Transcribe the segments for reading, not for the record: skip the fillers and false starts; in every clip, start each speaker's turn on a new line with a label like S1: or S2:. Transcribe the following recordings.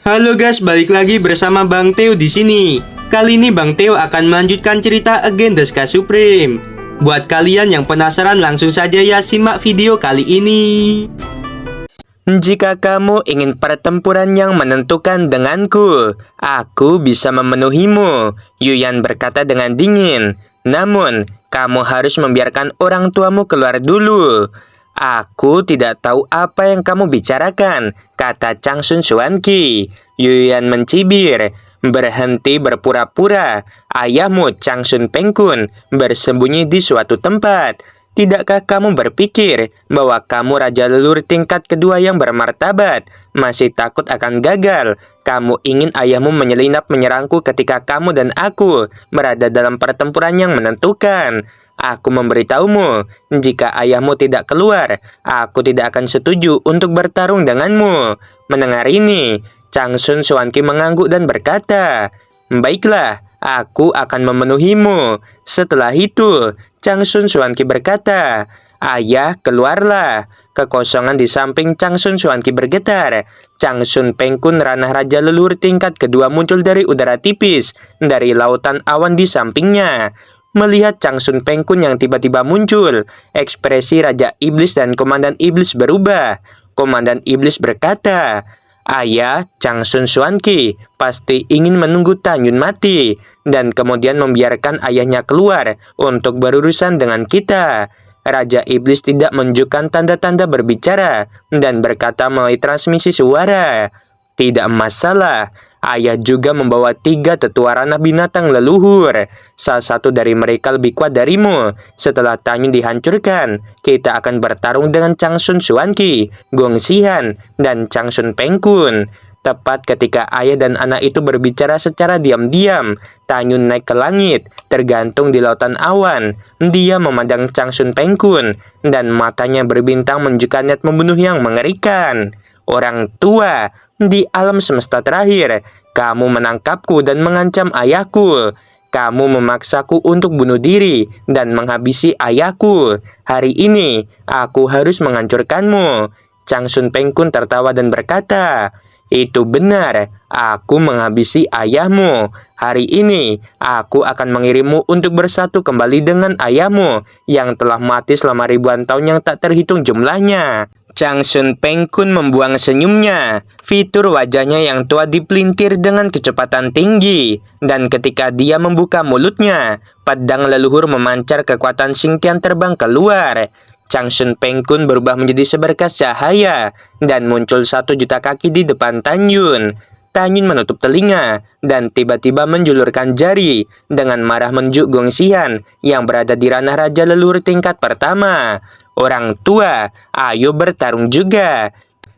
S1: Halo guys, balik lagi bersama Bang Teo di sini. Kali ini Bang Teo akan melanjutkan cerita Again the Sky Supreme. Buat kalian yang penasaran, langsung saja ya simak video kali ini.
S2: Jika kamu ingin pertempuran yang menentukan denganku, aku bisa memenuhimu, Yuyan berkata dengan dingin. Namun, kamu harus membiarkan orang tuamu keluar dulu. Aku tidak tahu apa yang kamu bicarakan, kata Changsun Xuanqi. Yuyan mencibir. Berhenti berpura-pura. Ayahmu Changsun Pengkun bersembunyi di suatu tempat. Tidakkah kamu berpikir bahwa kamu raja leluhur tingkat kedua yang bermartabat? Masih takut akan gagal? Kamu ingin ayahmu menyelinap menyerangku ketika kamu dan aku berada dalam pertempuran yang menentukan. Aku memberitahumu, jika ayahmu tidak keluar, aku tidak akan setuju untuk bertarung denganmu. Mendengar ini, Changsun Xuanqi mengangguk dan berkata, "Baiklah, aku akan memenuhimu." Setelah itu, Changsun Xuanqi berkata, "Ayah, keluarlah." Kekosongan di samping Changsun Xuanqi bergetar. Changsun Pengkun, ranah raja leluhur tingkat kedua, muncul dari udara tipis, dari lautan awan di sampingnya. Melihat Changsun Pengkun yang tiba-tiba muncul, ekspresi Raja Iblis dan Komandan Iblis berubah. Komandan Iblis berkata, "Ayah, Changsun Xuanqi pasti ingin menunggu Tanyun mati dan kemudian membiarkan ayahnya keluar untuk berurusan dengan kita." Raja Iblis tidak menunjukkan tanda-tanda berbicara dan berkata melalui transmisi suara, "Tidak masalah. Ayah juga membawa 3 tetua ranah binatang leluhur. Salah satu dari mereka lebih kuat darimu. Setelah Tanyun dihancurkan, kita akan bertarung dengan Changsun Xuanqi, Gong Xihan, dan Changsun Pengkun." Tepat ketika ayah dan anak itu berbicara secara diam-diam, Tanyun naik ke langit, tergantung di lautan awan. Dia memandang Changsun Pengkun, dan matanya berbintang menunjukkan niat membunuh yang mengerikan. "Orang tua, di alam semesta terakhir, kamu menangkapku dan mengancam ayahku. Kamu memaksaku untuk bunuh diri dan menghabisi ayahku. Hari ini, aku harus menghancurkanmu." Changsun Pengkun tertawa dan berkata, "Itu benar, aku menghabisi ayahmu. Hari ini, aku akan mengirimmu untuk bersatu kembali dengan ayahmu yang telah mati selama ribuan tahun yang tak terhitung jumlahnya." Changsun Pengkun membuang senyumnya. Fitur wajahnya yang tua dipelintir dengan kecepatan tinggi. Dan ketika dia membuka mulutnya, pedang leluhur memancar kekuatan Xingtian terbang keluar. Changsun Pengkun berubah menjadi seberkas cahaya dan muncul 1 juta kaki di depan Tanyun. Tanyun menutup telinga dan tiba-tiba menjulurkan jari dengan marah menunjuk Gong Xihan yang berada di ranah raja leluhur tingkat pertama. "Orang tua, ayo bertarung juga."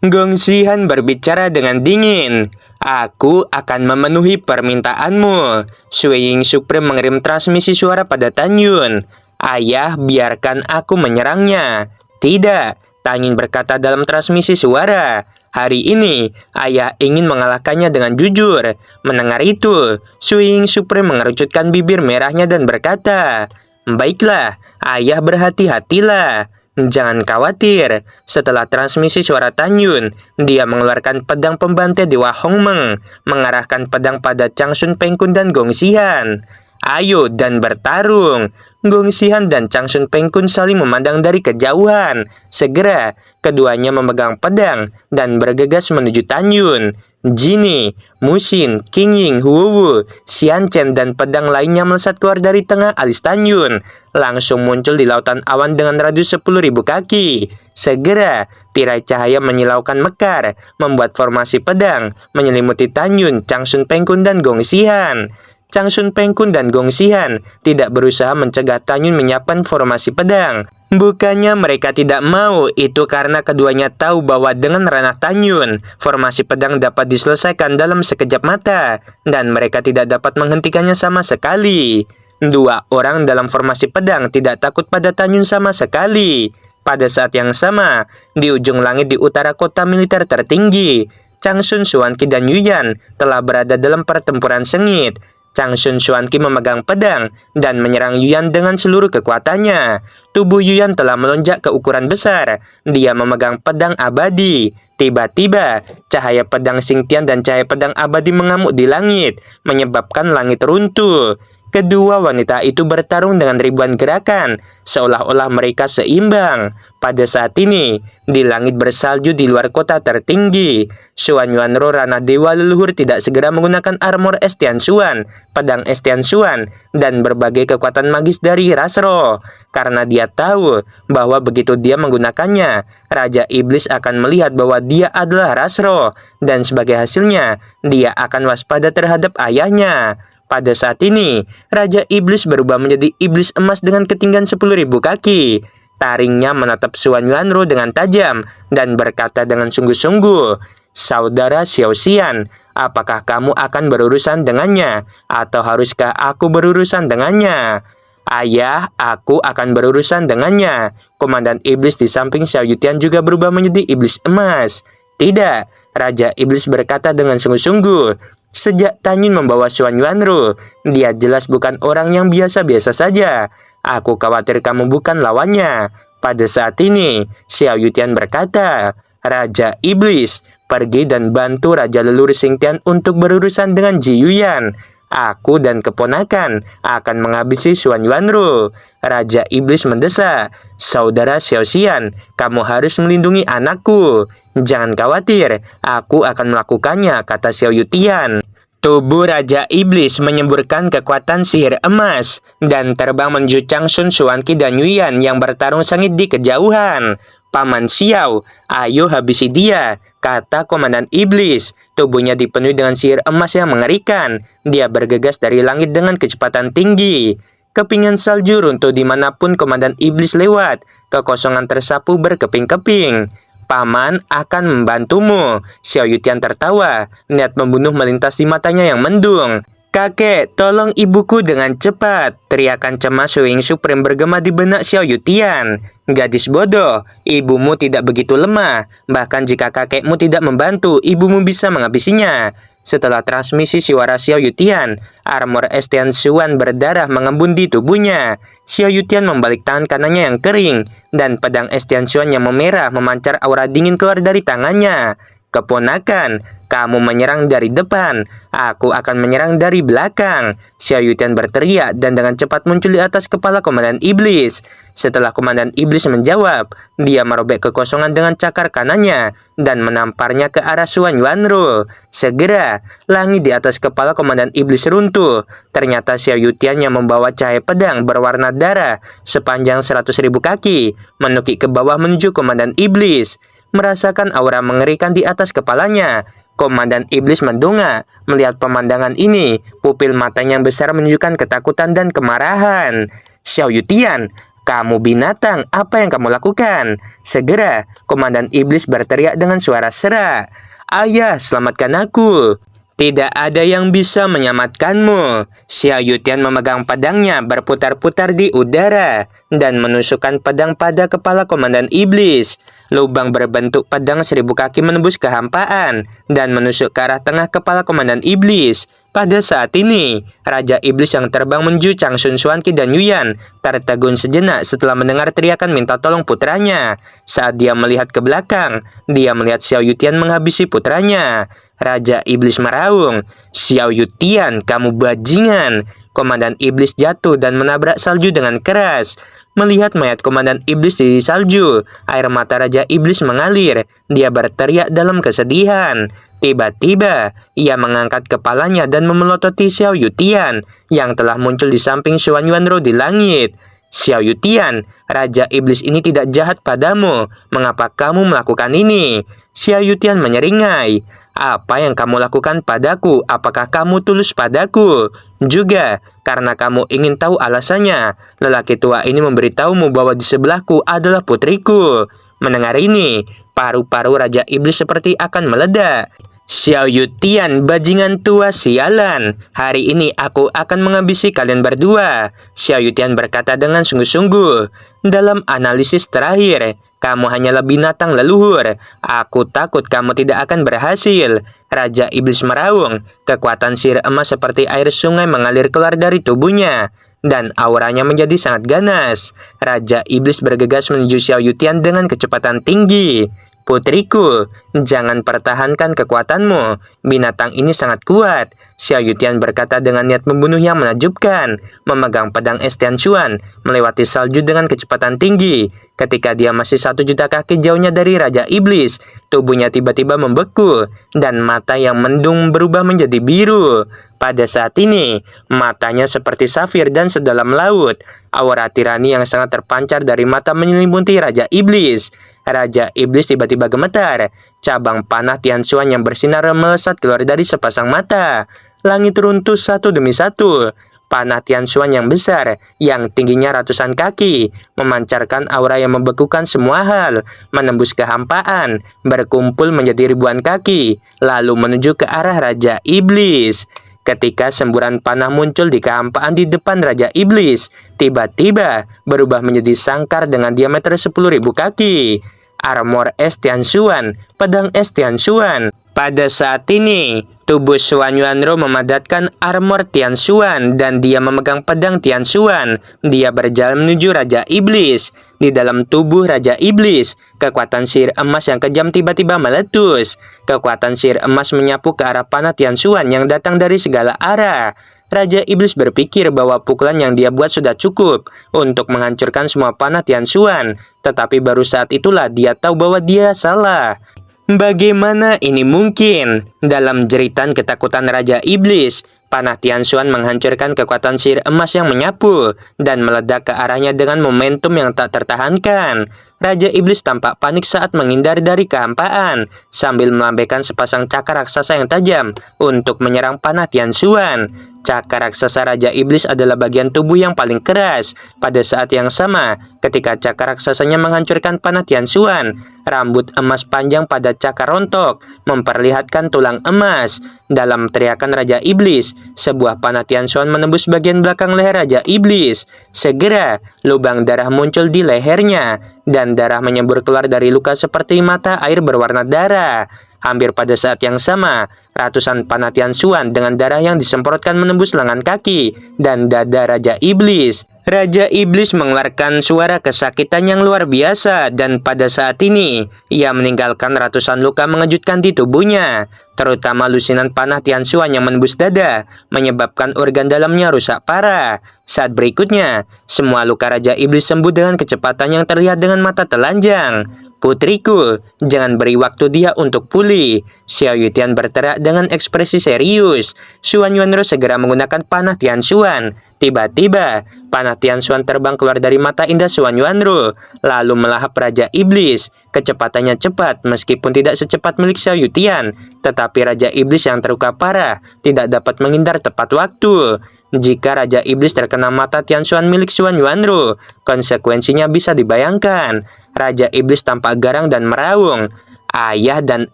S2: Gong Xihan berbicara dengan dingin. "Aku akan memenuhi permintaanmu." Sui Ying Supreme mengirim transmisi suara pada Tanyun. "Ayah, biarkan aku menyerangnya." "Tidak," Tanyun berkata dalam transmisi suara. "Hari ini, ayah ingin mengalahkannya dengan jujur." Mendengar itu, Sui Ying Supreme mengerucutkan bibir merahnya dan berkata, "Baiklah, ayah, berhati-hatilah. Jangan khawatir." Setelah transmisi suara Tanyun, dia mengeluarkan pedang pembantai Dewa Hongmeng, mengarahkan pedang pada Changsun Pengkun dan Gong Xihan. "Ayo dan bertarung." Gong Xihan dan Changsun Pengkun saling memandang dari kejauhan. Segera, keduanya memegang pedang dan bergegas menuju Tanyun. Jini, Musin, Qingying, Huowu, Xianchen, dan pedang lainnya melesat keluar dari tengah alis Tanyun. Langsung muncul di lautan awan dengan radius 10.000 kaki. Segera, tirai cahaya menyilaukan mekar, membuat formasi pedang menyelimuti Tanyun, Changsun Pengkun, dan Gong Xihan. Changsun Pengkun dan Gong Xihan tidak berusaha mencegah Tanyun menyiapkan formasi pedang. Bukannya mereka tidak mau, itu karena keduanya tahu bahwa dengan ranah Tanyun, formasi pedang dapat diselesaikan dalam sekejap mata, dan mereka tidak dapat menghentikannya sama sekali. 2 orang dalam formasi pedang tidak takut pada Tanyun sama sekali. Pada saat yang sama, di ujung langit di utara kota militer tertinggi, Changsun Xuanqi dan Yuyan telah berada dalam pertempuran sengit. Chang Shun Xuanqi memegang pedang dan menyerang Yuyan dengan seluruh kekuatannya. Tubuh Yuyan telah melonjak ke ukuran besar. Dia memegang pedang abadi. Tiba-tiba, cahaya pedang Xingtian dan cahaya pedang abadi mengamuk di langit, menyebabkan langit runtuh. Kedua wanita itu bertarung dengan ribuan gerakan, seolah-olah mereka seimbang. Pada saat ini, di langit bersalju di luar kota tertinggi, Xuan Yuanro ranah dewa leluhur tidak segera menggunakan armor es Tianxuan, pedang es Tianxuan, dan berbagai kekuatan magis dari Rasro. Karena dia tahu bahwa begitu dia menggunakannya, Raja Iblis akan melihat bahwa dia adalah Rasro, dan sebagai hasilnya, dia akan waspada terhadap ayahnya. Pada saat ini, Raja Iblis berubah menjadi iblis emas dengan ketinggian 10.000 kaki. Taringnya menatap Xuan Yuanro dengan tajam dan berkata dengan sungguh-sungguh, "Saudara Xiao Xian, apakah kamu akan berurusan dengannya, atau haruskah aku berurusan dengannya?" "Ayah, aku akan berurusan dengannya." Komandan Iblis di samping Xiao Yutian juga berubah menjadi iblis emas. "Tidak," Raja Iblis berkata dengan sungguh-sungguh. "Sejak Tanyun membawa Xuan Yuanro, dia jelas bukan orang yang biasa-biasa saja. Aku khawatir kamu bukan lawannya." Pada saat ini, Xiao Yutian berkata, "Raja Iblis, pergi dan bantu Raja Leluhur Xingtian untuk berurusan dengan Ji Yuyan. Aku dan keponakan akan menghabisi Xuan Yuanro." Raja Iblis mendesak, "Saudara Xiao Xian, kamu harus melindungi anakku." "Jangan khawatir, aku akan melakukannya," kata Xiao Yutian. Tubuh Raja Iblis menyemburkan kekuatan sihir emas dan terbang menuju Chang Shun Xuanqi dan Yuyan yang bertarung sengit di kejauhan. "Paman Xiao, ayo habisi dia," kata Komandan Iblis. Tubuhnya dipenuhi dengan sihir emas yang mengerikan. Dia bergegas dari langit dengan kecepatan tinggi. Kepingan salju runtuh dimanapun Komandan Iblis lewat. Kekosongan tersapu berkeping-keping. "Paman akan membantumu." Xiao Yutian tertawa. Niat membunuh melintas di matanya yang mendung. "Kakek, tolong ibuku dengan cepat!" Teriakan cemas Wing Supreme bergema di benak Xiao Yutian. "Gadis bodoh, ibumu tidak begitu lemah. Bahkan jika kakekmu tidak membantu, ibumu bisa menghabisinya." Setelah transmisi suara Xiao Yutian, armor es Tianxuan berdarah mengembun di tubuhnya. Xiao Yutian membalik tangan kanannya yang kering, dan pedang es Tianxuan yang memerah memancar aura dingin keluar dari tangannya. "Keponakan, kamu menyerang dari depan, aku akan menyerang dari belakang." Xiao Yutian berteriak dan dengan cepat muncul di atas kepala Komandan Iblis. Setelah Komandan Iblis menjawab, dia merobek kekosongan dengan cakar kanannya dan menamparnya ke arah Xuan Yuanro. Segera, langit di atas kepala Komandan Iblis runtuh. Ternyata Xiao Yutian yang membawa cahaya pedang berwarna darah sepanjang 100.000 kaki menukik ke bawah menuju Komandan Iblis. Merasakan aura mengerikan di atas kepalanya, Komandan Iblis mendongak. Melihat pemandangan ini, pupil matanya yang besar menunjukkan ketakutan dan kemarahan. "Xiao Yutian, kamu binatang, apa yang kamu lakukan?" Segera, Komandan Iblis berteriak dengan suara serak, "Ayah, selamatkan aku." "Tidak ada yang bisa menyelamatkanmu." Xiao Yutian memegang pedangnya berputar-putar di udara dan menusukkan pedang pada kepala Komandan Iblis. Lubang berbentuk pedang 1.000 kaki menembus kehampaan dan menusuk ke arah tengah kepala Komandan Iblis. Pada saat ini, Raja Iblis yang terbang menuju Chang Shun Xuanqi dan Yuyan tertegun sejenak setelah mendengar teriakan minta tolong putranya. Saat dia melihat ke belakang, dia melihat Xiao Yutian menghabisi putranya. Raja Iblis meraung, "Xiao Yutian, kamu bajingan!" Komandan Iblis jatuh dan menabrak salju dengan keras. Melihat mayat Komandan Iblis di salju, air mata Raja Iblis mengalir. Dia berteriak dalam kesedihan. Tiba-tiba, ia mengangkat kepalanya dan memelototi Xiao Yutian yang telah muncul di samping Xuan Yuanro di langit. "Xiao Yutian, Raja Iblis ini tidak jahat padamu. Mengapa kamu melakukan ini?" Xiao Yutian menyeringai, "Apa yang kamu lakukan padaku? Apakah kamu tulus padaku? Juga karena kamu ingin tahu alasannya, lelaki tua ini memberitahumu bahwa di sebelahku adalah putriku." Mendengar ini, paru-paru Raja Iblis seperti akan meledak. "Xiao Yutian, bajingan tua sialan. Hari ini aku akan menghabisi kalian berdua." Xiao Yutian berkata dengan sungguh-sungguh. Dalam analisis terakhir, Kamu hanyalah binatang leluhur. Aku takut kamu tidak akan berhasil. Raja Iblis meraung. Kekuatan sihir emas seperti air sungai mengalir keluar dari tubuhnya, dan auranya menjadi sangat ganas. Raja Iblis bergegas menuju Xiao Yutian dengan kecepatan tinggi. Putriku, jangan pertahankan kekuatanmu. Binatang ini sangat kuat. Xiao Yutian berkata dengan niat membunuh yang menakjubkan. Memegang pedang es Tianshuan, melewati salju dengan kecepatan tinggi. Ketika dia masih 1.000.000 kaki jauhnya dari Raja Iblis, tubuhnya tiba-tiba membeku, dan mata yang mendung berubah menjadi biru. Pada saat ini, matanya seperti safir dan sedalam laut. Aura tirani yang sangat terpancar dari mata menyelimuti Raja Iblis. Raja Iblis tiba-tiba gemetar. Cabang panah Tianshuan yang bersinar melesat keluar dari sepasang mata. Langit runtuh satu demi satu. Panah Tianshuan yang besar, yang tingginya ratusan kaki, memancarkan aura yang membekukan semua hal, menembus kehampaan, berkumpul menjadi ribuan kaki, lalu menuju ke arah Raja Iblis. Ketika semburan panah muncul di kehampaan di depan Raja Iblis, tiba-tiba berubah menjadi sangkar dengan diameter 10.000 kaki. Armor es Tianshuan, pedang es Tianshuan. Pada saat ini, tubuh Xuan Yuanro memadatkan armor Tianshuan dan dia memegang pedang Tianshuan. Dia berjalan menuju Raja Iblis. Di dalam tubuh Raja Iblis, kekuatan sihir emas yang kejam tiba-tiba meletus. Kekuatan sihir emas menyapu ke arah panah Tianshuan yang datang dari segala arah. Raja Iblis berpikir bahwa pukulan yang dia buat sudah cukup untuk menghancurkan semua panah Tianshuan. Tetapi baru saat itulah dia tahu bahwa dia salah. Bagaimana ini mungkin? Dalam jeritan ketakutan Raja Iblis, panah Tianshuan menghancurkan kekuatan sihir emas yang menyapu dan meledak ke arahnya dengan momentum yang tak tertahankan. Raja Iblis tampak panik saat menghindar dari kehampaan, sambil melambaikan sepasang cakar raksasa yang tajam untuk menyerang panah Tianshuan. Cakar raksasa Raja Iblis adalah bagian tubuh yang paling keras. Pada saat yang sama, ketika cakar raksasanya menghancurkan panah Tianshuan, rambut emas panjang pada cakar rontok, memperlihatkan tulang emas. Dalam teriakan Raja Iblis, sebuah panah Tianshuan menembus bagian belakang leher Raja Iblis. Segera, lubang darah muncul di lehernya, dan darah menyembur keluar dari luka seperti mata air berwarna darah. Hampir pada saat yang sama, ratusan panah Tianshuan dengan darah yang disemprotkan menembus lengan kaki dan dada Raja Iblis. Raja Iblis mengeluarkan suara kesakitan yang luar biasa, dan pada saat ini, ia meninggalkan ratusan luka mengejutkan di tubuhnya. Terutama lusinan panah Tianshuan yang menembus dada, menyebabkan organ dalamnya rusak parah. Saat berikutnya, semua luka Raja Iblis sembuh dengan kecepatan yang terlihat dengan mata telanjang. Putriku, jangan beri waktu dia untuk pulih. Xiao Yutian berteriak dengan ekspresi serius. Xuan Yuanro segera menggunakan panah Tianshuan. Tiba-tiba, panah Tianshuan terbang keluar dari mata indah Xuan Yuanro, lalu melahap Raja Iblis. Kecepatannya cepat meskipun tidak secepat milik Xiao Yutian, tetapi Raja Iblis yang terluka parah tidak dapat menghindar tepat waktu. Jika Raja Iblis terkena mata Tianshuan milik Xuan Yuanro, konsekuensinya bisa dibayangkan. Raja Iblis tampak garang dan meraung. Ayah dan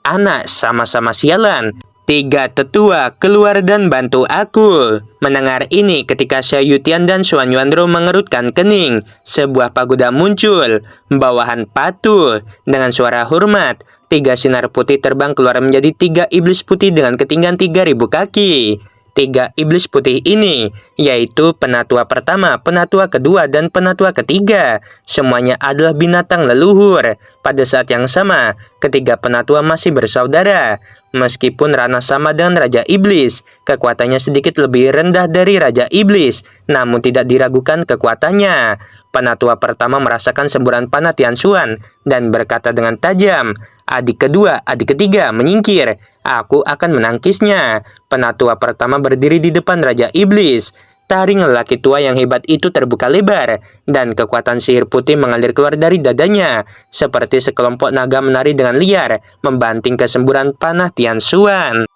S2: anak sama-sama sialan. 3 tetua keluar dan bantu aku. Mendengar ini, ketika Xiao Yutian dan Xuan Yuanro mengerutkan kening, sebuah pagoda muncul. Bawahan patuh. Dengan suara hormat, 3 sinar putih terbang keluar menjadi 3 iblis putih dengan ketinggian 3.000 kaki. 3 iblis putih ini, yaitu penatua pertama, penatua kedua, dan penatua ketiga. Semuanya adalah binatang leluhur. Pada saat yang sama, ketiga penatua masih bersaudara. Meskipun Rana sama dengan Raja Iblis, kekuatannya sedikit lebih rendah dari Raja Iblis, namun tidak diragukan kekuatannya. Penatua pertama merasakan semburan panah Tianshuan dan berkata dengan tajam, "Adik kedua, adik ketiga, menyingkir. Aku akan menangkisnya." Penatua pertama berdiri di depan Raja Iblis. Taring lelaki tua yang hebat itu terbuka lebar, dan kekuatan sihir putih mengalir keluar dari dadanya, seperti sekelompok naga menari dengan liar, membanting kesemburan panah Tianshuan.